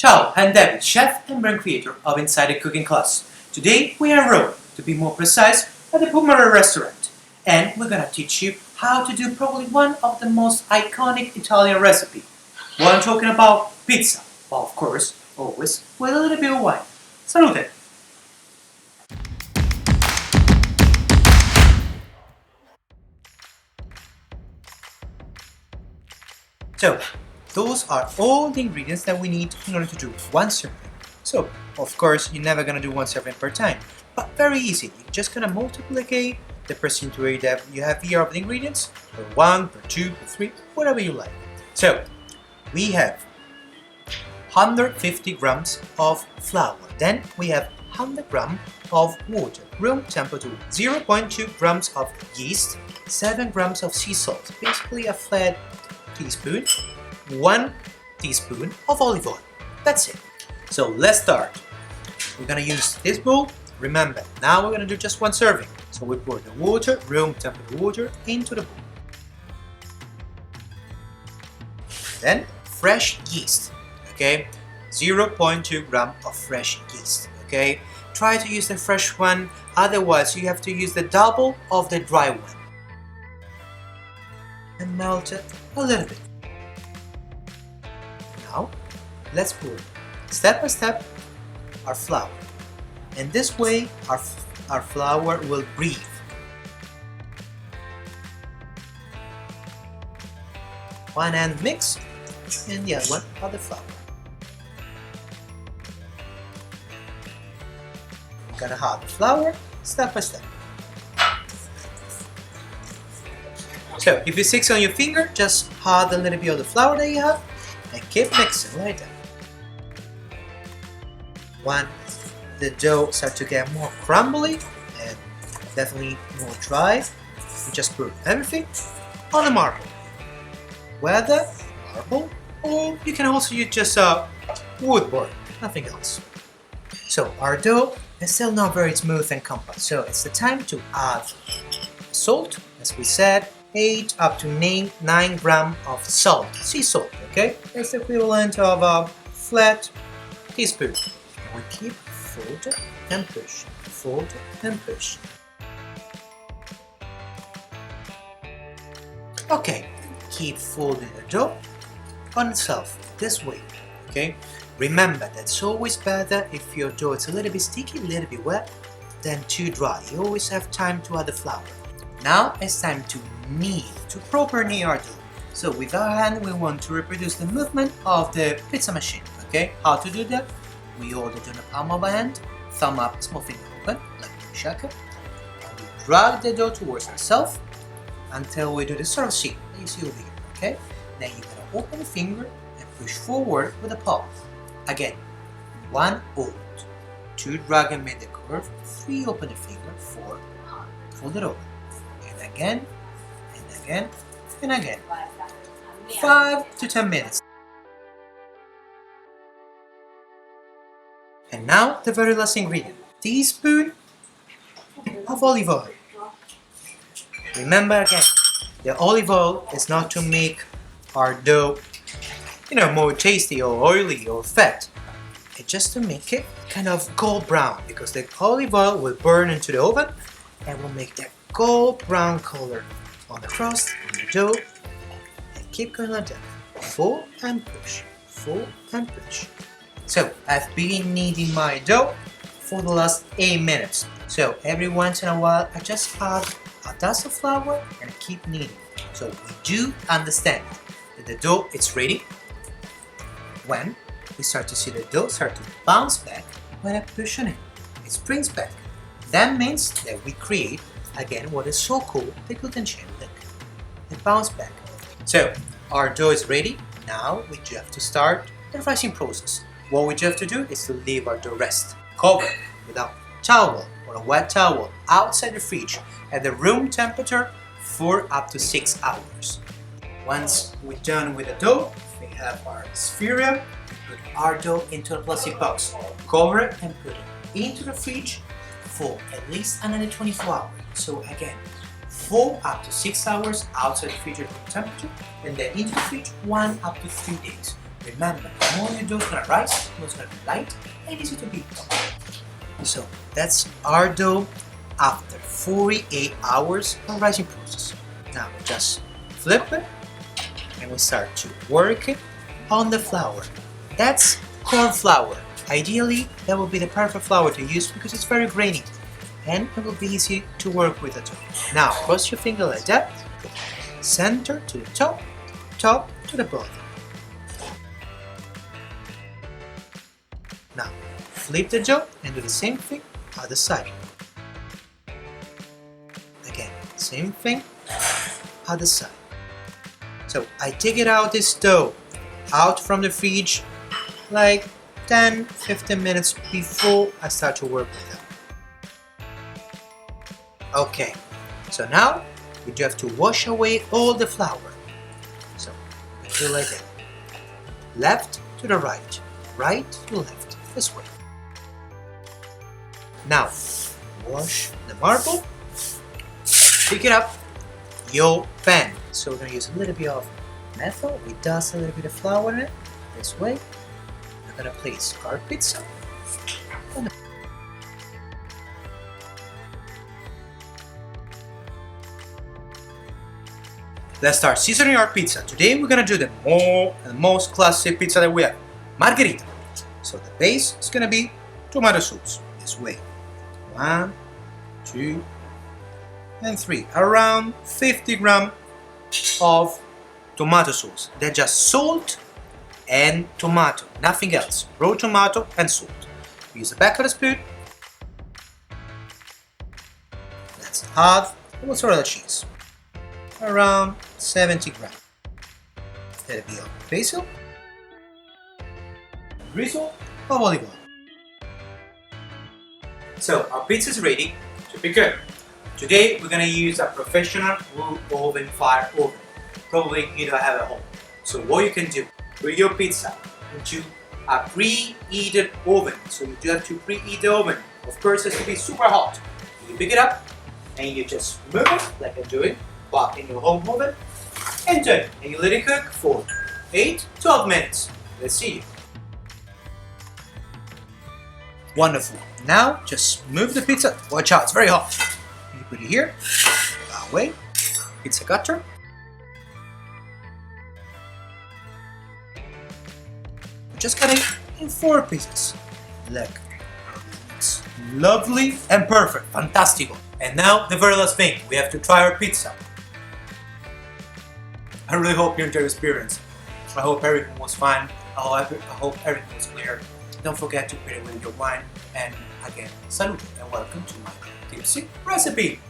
Ciao, I'm Davide, chef and brand creator of Insideat cooking class. Today we are in Rome, to be more precise, at the Pumare restaurant. And we're gonna teach you how to do probably one of the most iconic Italian recipe. Well, I'm talking about pizza. Well, of course, always with a little bit of wine. Salute! So, those are all the ingredients that we need in order to do one serving. So, of course, you're never gonna do one serving per time, but very easy. You're just gonna multiply the percentage that you have here of the ingredients per 1, per 2, per 3, whatever you like. So, we have 150 grams of flour. Then we have 100 grams of water, room temperature, 0.2 grams of yeast, 7 grams of sea salt, basically a flat teaspoon, 1 teaspoon of olive oil. That's it. So let's start. We're gonna use this bowl. Remember, now we're gonna do just one serving. So we pour the water, room temperature water, into the bowl. Then fresh yeast, okay? 0.2 gram of fresh yeast, okay? Try to use the fresh one, otherwise you have to use the double of the dry one. And melt it a little bit. Now, let's pour step by step our flour. And this way, our flour will breathe. One end mix, and the other one other flour. We're gonna add the flour step by step. So, if it sticks on your finger, just add a little bit of the flour that you have and keep mixing like that. When the dough starts to get more crumbly and definitely more dry, you just put everything on a marble. Whether marble, or you can also use just a wood board, nothing else. So our dough is still not very smooth and compact, so it's the time to add salt, as we said, 8 up to 9 grams of salt, sea salt, okay? That's the equivalent of a flat teaspoon. We keep fold and push, fold and push. Okay, keep folding the dough on itself, this way, okay? Remember that it's always better if your dough is a little bit sticky, a little bit wet, than too dry. You always have time to add the flour. Now it's time to knead, to proper knead our dough. So with our hand we want to reproduce the movement of the pizza machine, okay? How to do that? We hold it in the palm of our hand, thumb up, small finger open, like a shaker, and we drag the dough towards ourselves until we do the sort of shape that you see over here, okay? Then you're gonna open the finger and push forward with the palm. Again, 1 hold, 2 drag and make the curve, 3 open the finger, 4 fold it over. And again, and again, and again. 5 to 10 minutes. And now the very last ingredient, teaspoon of olive oil. Remember again, the olive oil is not to make our dough, more tasty or oily or fat. It's just to make it kind of gold brown, because the olive oil will burn into the oven and will make that gold brown color on the crust, on the dough, and keep going like that. Fold and push, fold and push. So I've been kneading my dough for the last 8 minutes. So every once in a while I just add a dust of flour and keep kneading. So we do understand that the dough is ready when we start to see the dough start to bounce back when I push on it. It springs back. That means that we create again what is so called the gluten chain link. It bounce back. So our dough is ready. Now we just have to start the rising process. What we just have to do is to leave our dough rest. Cover it with a towel or a wet towel outside the fridge at the room temperature for up to 6 hours. Once we're done with the dough, we have our sphere. Put our dough into a plastic box, cover it and put it into the fridge for at least another 24 hours. So again, 4 up to 6 hours outside the fridge at room temperature, and then into the fridge 1 up to 3 days. Remember, the more your dough's gonna rise, the more it's gonna be light and easy to beat. So that's our dough after 48 hours of rising process. Now we just flip it and we start to work it on the flour. That's corn flour. Ideally, that would be the perfect flour to use because it's very grainy and it will be easy to work with the dough. Now cross your finger like that, center to the top, top to the bottom. Now flip the dough and do the same thing other side. Again, same thing other side. So I take it out this dough out from the fridge like 10-15 minutes before I start to work with them. Okay, so now we do have to wash away all the flour. So we do like that. Left to the right, right to left, this way. Now wash the marble, pick it up, your pan. So we're going to use a little bit of methyl, we dust a little bit of flour in it, this way. We're going to place our pizza on the Let's start seasoning our pizza. Today we're going to do the most classic pizza that we have, margherita. So the base is going to be tomato sauce, this way. 1, 2, and 3. Around 50 grams of tomato sauce. They're just salt and tomato, nothing else. Raw tomato and salt. Use the back of the spoon. Let's add the mozzarella cheese. Around 70 grams. Let it be of basil. Drizzle of olive oil. So our pizza is ready to be cooked. Today we're going to use a professional wood oven fire oven. Probably you don't have at home. So what you can do, put your pizza into a preheated oven. So you do have to preheat the oven. Of course it has to be super hot. You pick it up and you just move it like I'm doing, but in your home oven, and turn. And you let it cook for 8-12 minutes. Let's see. Wonderful. Now just move the pizza. Watch out, it's very hot. You put it here, that way, pizza cutter. Just cut it in 4 pieces. Look, it's lovely and perfect, fantastico. And now the very last thing, we have to try our pizza. I really hope you enjoyed the experience. I hope everything was fun. I hope everything was clear. Don't forget to pair it with your wine. And again, salute and welcome to my tipsy recipe.